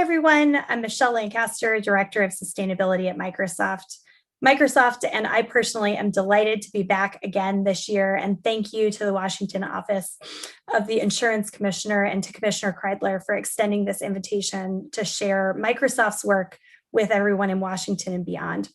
everyone. I'm Michelle Lancaster, Director of Sustainability at Microsoft. Microsoft and I personally am delighted to be back again this year, and thank you to the Washington office of the Insurance Commissioner and to Commissioner Kreidler for extending this invitation to share Microsoft's work with everyone in Washington and beyond.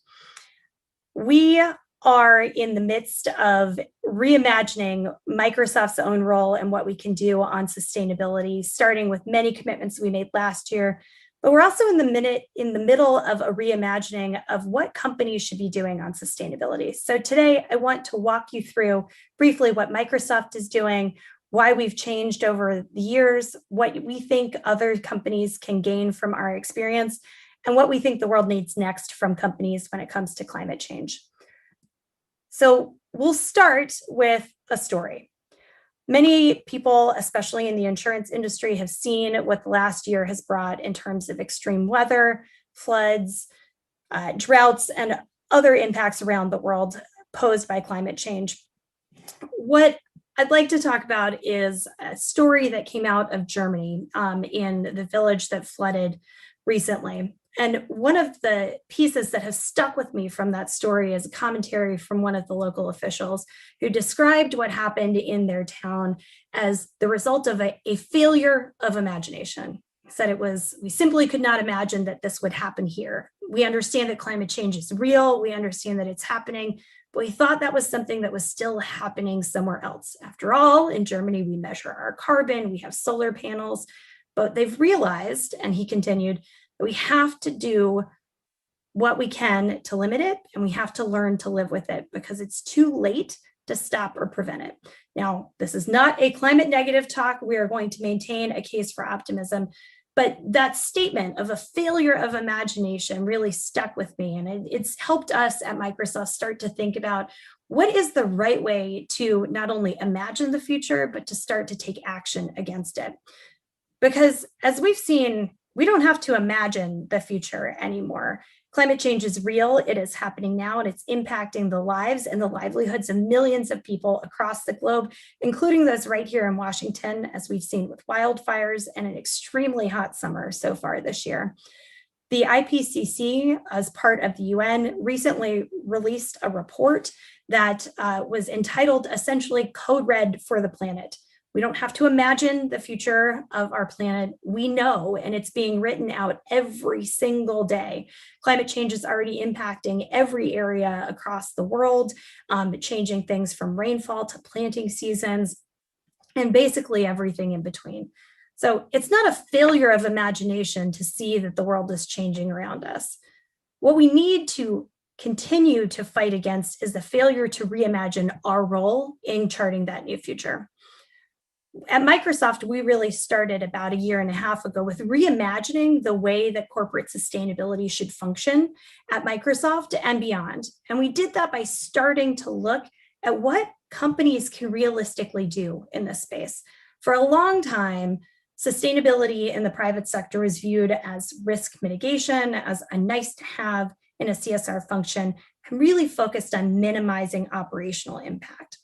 We are in the midst of reimagining Microsoft's own role and what we can do on sustainability, starting with many commitments we made last year. But we're also in the middle of a reimagining of what companies should be doing on sustainability. So today, I want to walk you through briefly what Microsoft is doing, why we've changed over the years, what we think other companies can gain from our experience, and what we think the world needs next from companies when it comes to climate change. So we'll start with a story. Many people, especially in the insurance industry, have seen what the last year has brought in terms of extreme weather, floods, droughts, and other impacts around the world posed by climate change. What I'd like to talk about is a story that came out of Germany in the village that flooded recently. And one of the pieces that has stuck with me from that story is a commentary from one of the local officials who described what happened in their town as the result of a failure of imagination. He said we simply could not imagine that this would happen here. We understand that climate change is real. We understand that it's happening, but we thought that was something that was still happening somewhere else. After all, in Germany, we measure our carbon, we have solar panels, but they've realized, and he continued, we have to do what we can to limit it, and we have to learn to live with it because it's too late to stop or prevent it. Now, this is not a climate negative talk. We are going to maintain a case for optimism, but that statement of a failure of imagination really stuck with me, and it's helped us at Microsoft start to think about what is the right way to not only imagine the future, but to start to take action against it. Because as we've seen, we don't have to imagine the future anymore. Climate change is real, it is happening now, and it's impacting the lives and the livelihoods of millions of people across the globe, including those right here in Washington, as we've seen with wildfires and an extremely hot summer so far this year. The IPCC, as part of the UN, recently released a report that was entitled essentially Code Red for the Planet. We don't have to imagine the future of our planet. We know, and it's being written out every single day. Climate change is already impacting every area across the world, changing things from rainfall to planting seasons, and basically everything in between. So it's not a failure of imagination to see that the world is changing around us. What we need to continue to fight against is the failure to reimagine our role in charting that new future. At Microsoft, we really started about a year and a half ago with reimagining the way that corporate sustainability should function at Microsoft and beyond. And we did that by starting to look at what companies can realistically do in this space. For a long time, sustainability in the private sector was viewed as risk mitigation, as a nice to have in a CSR function, and really focused on minimizing operational impact.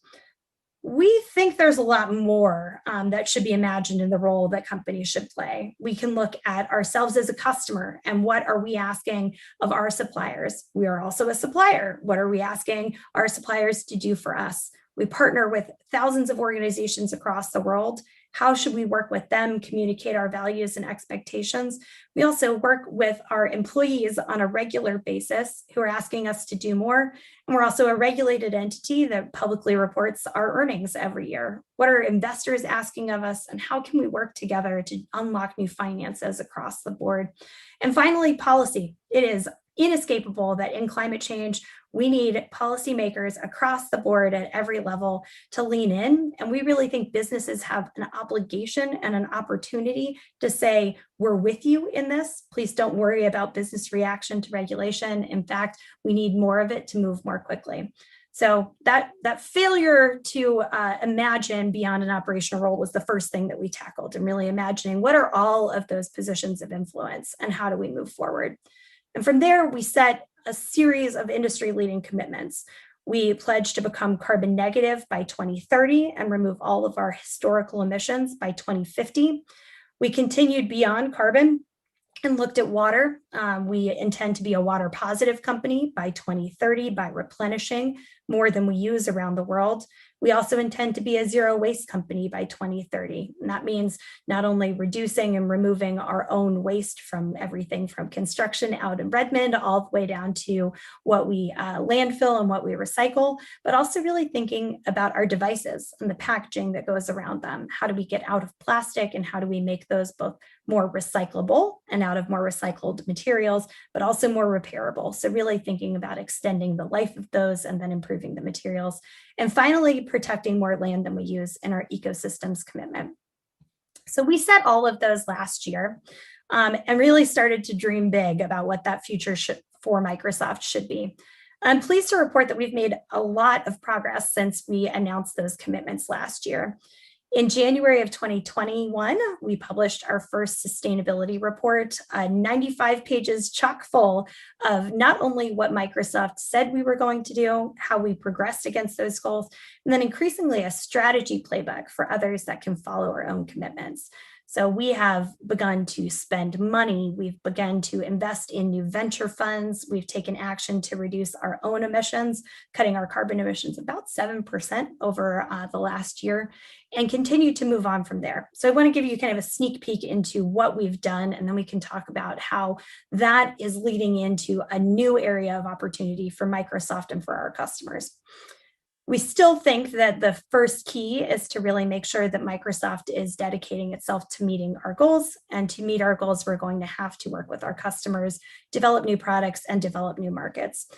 We think there's a lot more that should be imagined in the role that companies should play. We can look at ourselves as a customer and what are we asking of our suppliers? We are also a supplier. What are we asking our suppliers to do for us? We partner with thousands of organizations across the world. How should we work with them, communicate our values and expectations? We also work with our employees on a regular basis who are asking us to do more. And we're also a regulated entity that publicly reports our earnings every year. What are investors asking of us, and how can we work together to unlock new finances across the board? And finally, policy. It is inescapable that in climate change, we need policymakers across the board at every level to lean in. And we really think businesses have an obligation and an opportunity to say, we're with you in this. Please don't worry about business reaction to regulation. In fact, we need more of it to move more quickly. So that failure to imagine beyond an operational role was the first thing that we tackled, and really imagining what are all of those positions of influence and how do we move forward. And from there, we set a series of industry-leading commitments. We pledged to become carbon negative by 2030 and remove all of our historical emissions by 2050. We continued beyond carbon and looked at water. We intend to be a water positive company by 2030 by replenishing more than we use around the world. We also intend to be a zero waste company by 2030. And that means not only reducing and removing our own waste from everything from construction out in Redmond all the way down to what we landfill and what we recycle, but also really thinking about our devices and the packaging that goes around them. How do we get out of plastic and how do we make those both more recyclable and out of more recycled materials, but also more repairable. So really thinking about extending the life of those and then improving the materials. And finally, protecting more land than we use in our ecosystems commitment. So we set all of those last year and really started to dream big about what that future for Microsoft should be. I'm pleased to report that we've made a lot of progress since we announced those commitments last year. In January of 2021, we published our first sustainability report, 95 pages chock full of not only what Microsoft said we were going to do, how we progressed against those goals, and then increasingly a strategy playbook for others that can follow our own commitments. So we have begun to spend money. We've begun to invest in new venture funds. We've taken action to reduce our own emissions, cutting our carbon emissions about 7% over the last year, and continue to move on from there. So I want to give you kind of a sneak peek into what we've done, and then we can talk about how that is leading into a new area of opportunity for Microsoft and for our customers. We still think that the first key is to really make sure that Microsoft is dedicating itself to meeting our goals. And to meet our goals, we're going to have to work with our customers, develop new products, and develop new markets.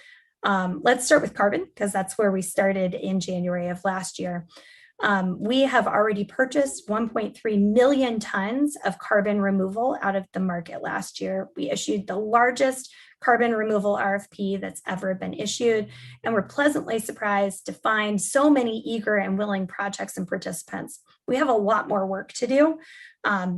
Let's start with carbon, because that's where we started in January of last year. We have already purchased 1.3 million tons of carbon removal out of the market last year. We issued the largest carbon removal RFP that's ever been issued, and we're pleasantly surprised to find so many eager and willing projects and participants. We have a lot more work to do.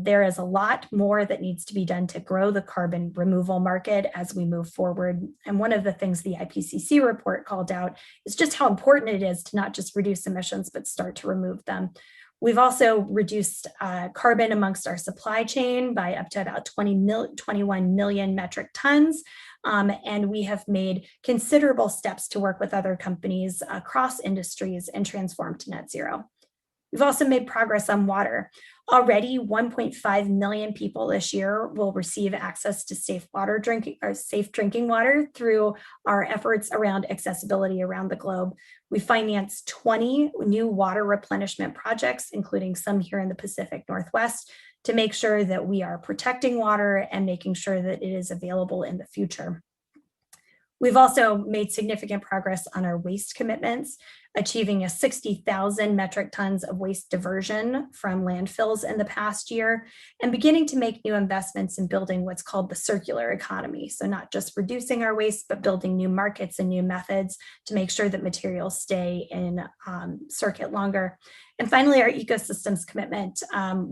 There is a lot more that needs to be done to grow the carbon removal market as we move forward. And one of the things the IPCC report called out is just how important it is to not just reduce emissions, but start to remove them. We've also reduced carbon amongst our supply chain by up to about 21 million metric tons. And we have made considerable steps to work with other companies across industries and transform to net zero. We've also made progress on water. Already 1.5 million people this year will receive access to safe drinking water through our efforts around accessibility around the globe. We financed 20 new water replenishment projects, including some here in the Pacific Northwest, to make sure that we are protecting water and making sure that it is available in the future. We've also made significant progress on our waste commitments, achieving 60,000 metric tons of waste diversion from landfills in the past year, and beginning to make new investments in building what's called the circular economy. So not just reducing our waste, but building new markets and new methods to make sure that materials stay in circuit longer. And finally, our ecosystems commitment.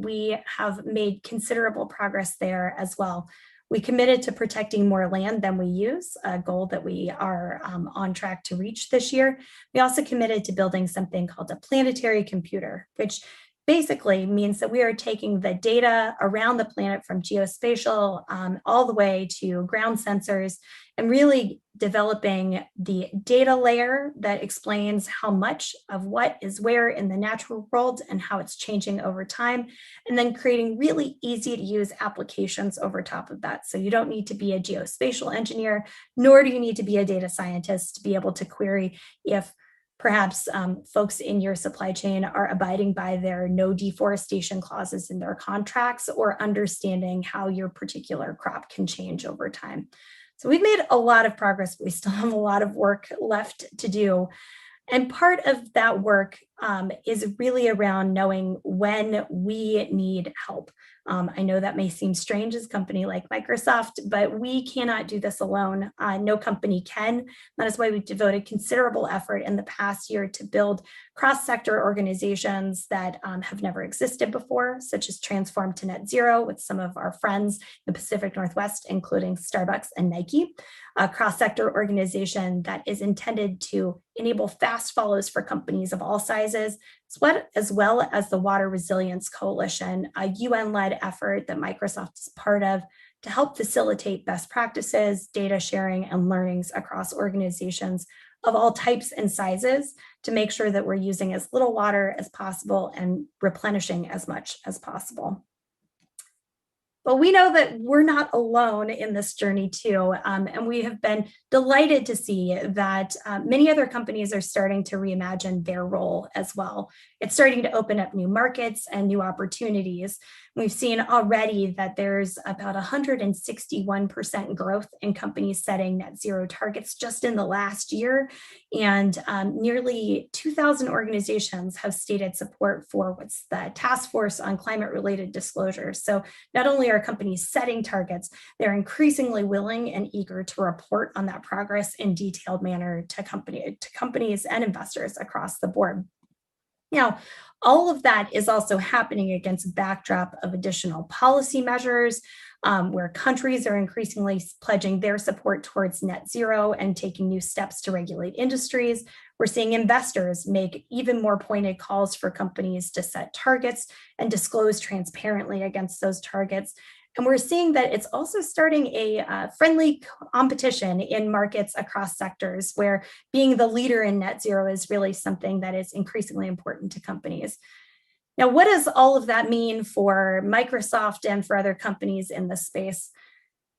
We have made considerable progress there as well. We committed to protecting more land than we use, a goal that we are on track to reach this year. We also committed to building something called a planetary computer, which basically means that we are taking the data around the planet from geospatial all the way to ground sensors and really developing the data layer that explains how much of what is where in the natural world and how it's changing over time, and then creating really easy to use applications over top of that. So you don't need to be a geospatial engineer, nor do you need to be a data scientist to be able to query if perhaps folks in your supply chain are abiding by their no deforestation clauses in their contracts, or understanding how your particular crop can change over time. So we've made a lot of progress, but we still have a lot of work left to do. And part of that work is really around knowing when we need help. I know that may seem strange as a company like Microsoft, but we cannot do this alone. No company can. That is why we've devoted considerable effort in the past year to build cross-sector organizations that have never existed before, such as Transform to Net Zero with some of our friends in the Pacific Northwest, including Starbucks and Nike, a cross-sector organization that is intended to enable fast follows for companies of all sizes enterprises, as well as the Water Resilience Coalition, a UN-led effort that Microsoft is part of to help facilitate best practices, data sharing, and learnings across organizations of all types and sizes to make sure that we're using as little water as possible and replenishing as much as possible. But we know that we're not alone in this journey too, and we have been delighted to see that many other companies are starting to reimagine their role as well. It's starting to open up new markets and new opportunities. We've seen already that there's about 161% growth in companies setting net zero targets just in the last year, and nearly 2,000 organizations have stated support for what's the Task Force on Climate-Related Disclosures. So not only are companies setting targets, they're increasingly willing and eager to report on that progress in detailed manner to companies and investors across the board. Now, all of that is also happening against a backdrop of additional policy measures where countries are increasingly pledging their support towards net zero and taking new steps to regulate industries. We're seeing investors make even more pointed calls for companies to set targets and disclose transparently against those targets. And we're seeing that it's also starting a friendly competition in markets across sectors where being the leader in net zero is really something that is increasingly important to companies. Now, what does all of that mean for Microsoft and for other companies in this space?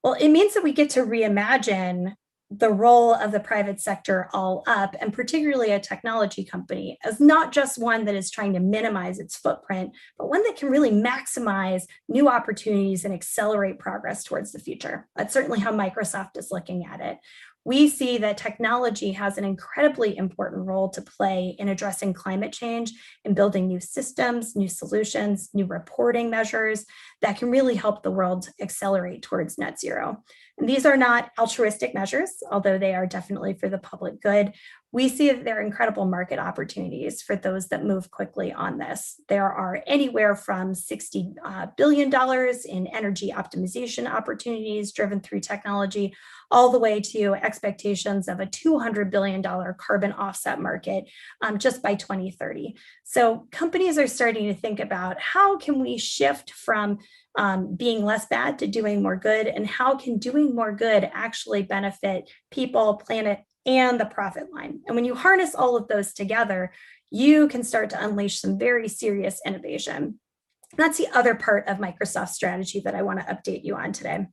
Well, it means that we get to reimagine the role of the private sector all up, and particularly a technology company, as not just one that is trying to minimize its footprint, but one that can really maximize new opportunities and accelerate progress towards the future. That's certainly how Microsoft is looking at it. We see that technology has an incredibly important role to play in addressing climate change and building new systems, new solutions, new reporting measures that can really help the world accelerate towards net zero. And these are not altruistic measures, although they are definitely for the public good. We see that there are incredible market opportunities for those that move quickly on this. There are anywhere from $60 billion in energy optimization opportunities driven through technology, all the way to expectations of a $200 billion carbon offset market just by 2030. So companies are starting to think about how can we shift from being less bad to doing more good, and how can doing more good actually benefit people, planet, and the profit line. And when you harness all of those together, you can start to unleash some very serious innovation. That's the other part of Microsoft's strategy that I want to update you on today.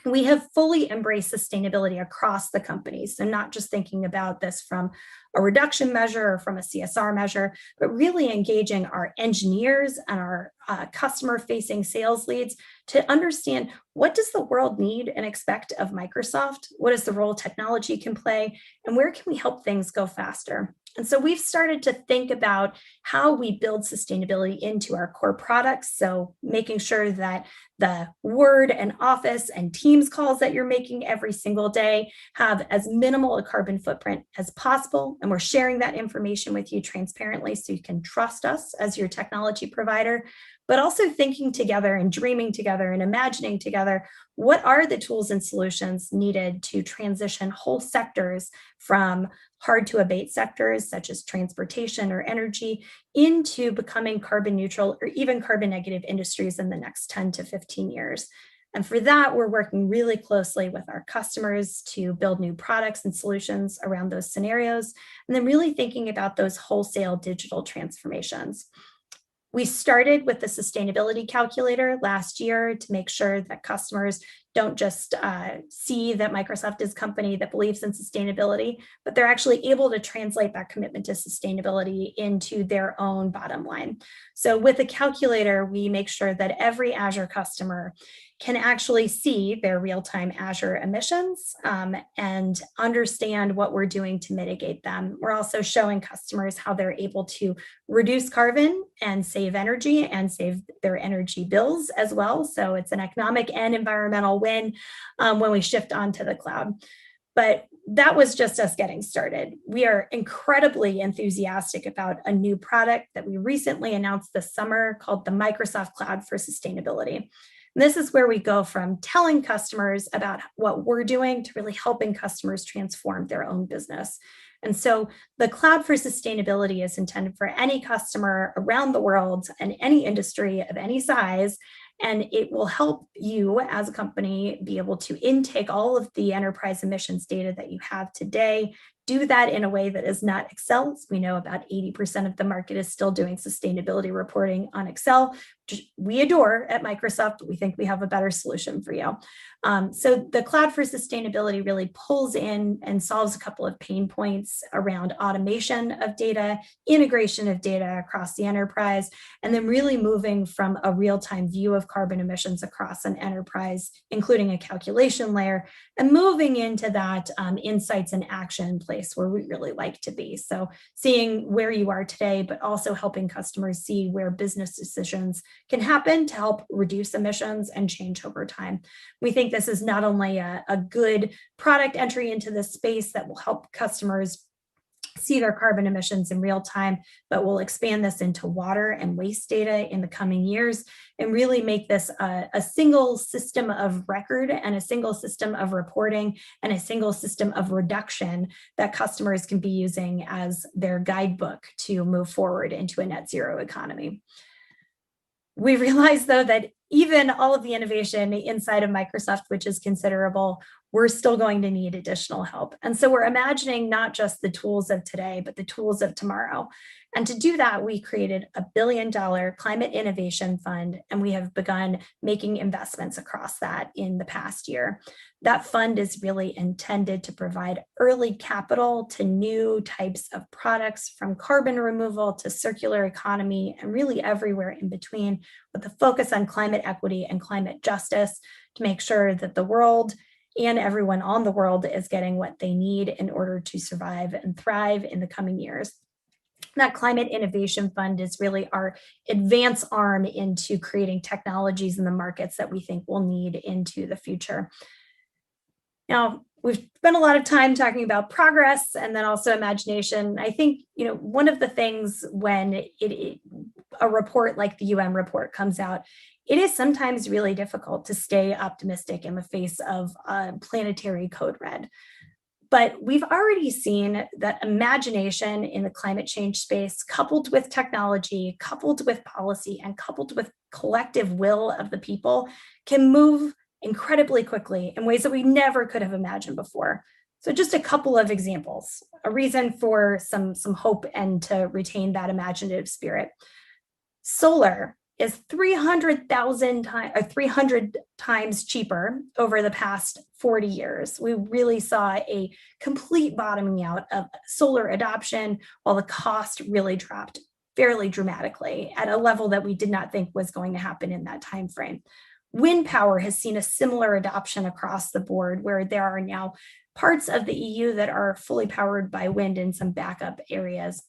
We have fully embraced sustainability across the company. So not just thinking about this from a reduction measure or from a CSR measure, but really engaging our engineers and our customer-facing sales leads to understand what does the world need and expect of Microsoft, what is the role technology can play, and where can we help things go faster. And so we've started to think about how we build sustainability into our core products. So making sure that the Word and Office and Teams calls that you're making every single day have as minimal a carbon footprint as possible. And we're sharing that information with you transparently so you can trust us as your technology provider, but also thinking together and dreaming together and imagining together what are the tools and solutions needed to transition whole sectors from hard to abate sectors such as transportation or energy into becoming carbon neutral or even carbon negative industries in the next 10 to 15 years. And for that, we're working really closely with our customers to build new products and solutions around those scenarios, and then really thinking about those wholesale digital transformations. We started with the sustainability calculator last year to make sure that customers don't just see that Microsoft is a company that believes in sustainability, but they're actually able to translate that commitment to sustainability into their own bottom line. So with the calculator, we make sure that every Azure customer can actually see their real-time Azure emissions and understand what we're doing to mitigate them. We're also showing customers how they're able to reduce carbon and save energy and save their energy bills as well. So it's an economic and environmental win when we shift onto the cloud. But that was just us getting started. We are incredibly enthusiastic about a new product that we recently announced this summer called the Microsoft Cloud for Sustainability. And this is where we go from telling customers about what we're doing to really helping customers transform their own business. And so the Cloud for Sustainability is intended for any customer around the world and any industry of any size. And it will help you as a company be able to intake all of the enterprise emissions data that you have today, do that in a way that is not Excel. We know about 80% of the market is still doing sustainability reporting on Excel, which we adore at Microsoft. We think we have a better solution for you. So the Cloud for Sustainability really pulls in and solves a couple of pain points around automation of data, integration of data across the enterprise, and then really moving from a real-time view of carbon emissions across an enterprise, including a calculation layer, and moving into that insights and action place where we really like to be. So seeing where you are today, but also helping customers see where business decisions can happen to help reduce emissions and change over time. We think this is not only a good product entry into this space that will help customers see their carbon emissions in real time, but we'll expand this into water and waste data in the coming years and really make this a single system of record and a single system of reporting and a single system of reduction that customers can be using as their guidebook to move forward into a net zero economy. We realize, though, that even all of the innovation inside of Microsoft, which is considerable, we're still going to need additional help. And so we're imagining not just the tools of today, but the tools of tomorrow. And to do that, we created a $1 billion climate innovation fund, and we have begun making investments across that in the past year. That fund is really intended to provide early capital to new types of products, from carbon removal to circular economy, and really everywhere in between, with a focus on climate equity and climate justice to make sure that the world and everyone on the world is getting what they need in order to survive and thrive in the coming years. That Climate Innovation Fund is really our advance arm into creating technologies in the markets that we think we'll need into the future. Now, we've spent a lot of time talking about progress and then also imagination. I think, one of the things when a report like the UN report comes out, it is sometimes really difficult to stay optimistic in the face of planetary code red. But we've already seen that imagination in the climate change space, coupled with technology, coupled with policy, and coupled with collective will of the people, can move incredibly quickly in ways that we never could have imagined before. So just a couple of examples, a reason for some hope and to retain that imaginative spirit. Solar is 300 times cheaper over the past 40 years. We really saw a complete bottoming out of solar adoption, while the cost really dropped fairly dramatically at a level that we did not think was going to happen in that time frame. Wind power has seen a similar adoption across the board, where there are now parts of the EU that are fully powered by wind in some backup areas.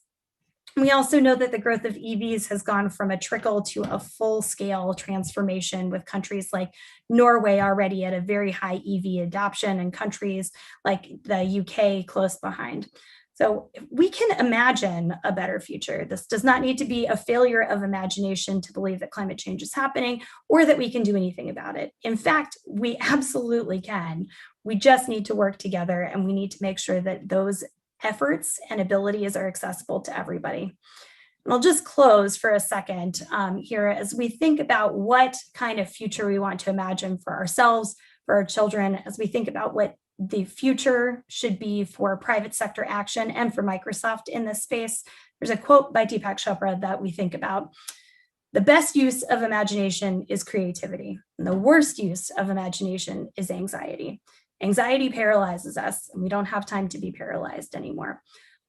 We also know that the growth of EVs has gone from a trickle to a full-scale transformation, with countries like Norway already at a very high EV adoption and countries like the UK close behind. So if we can imagine a better future, this does not need to be a failure of imagination to believe that climate change is happening or that we can do anything about it. In fact, we absolutely can. We just need to work together, and we need to make sure that those efforts and abilities are accessible to everybody. And I'll just close for a second here as we think about what kind of future we want to imagine for ourselves, for our children, as we think about what the future should be for private sector action and for Microsoft in this space. There's a quote by Deepak Chopra that we think about. The best use of imagination is creativity, and the worst use of imagination is anxiety. Anxiety paralyzes us, and we don't have time to be paralyzed anymore.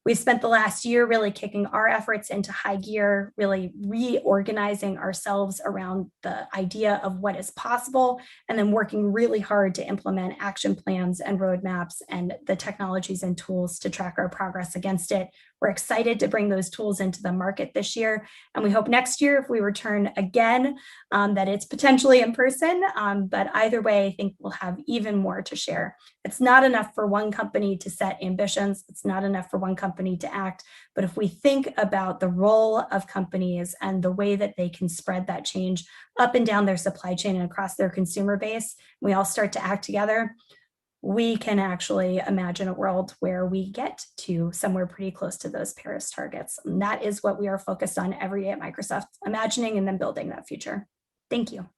We've spent the last year really kicking our efforts into high gear, really reorganizing ourselves around the idea of what is possible, and then working really hard to implement action plans and roadmaps and the technologies and tools to track our progress against it. We're excited to bring those tools into the market this year, and we hope next year, if we return again, that it's potentially in person, but either way, I think we'll have even more to share. It's not enough for one company to set ambitions. It's not enough for one company to act, but if we think about the role of companies and the way that they can spread that change up and down their supply chain and across their consumer base, we all start to act together, we can actually imagine a world where we get to somewhere pretty close to those Paris targets. And that is what we are focused on every day at Microsoft, imagining and then building that future. Thank you.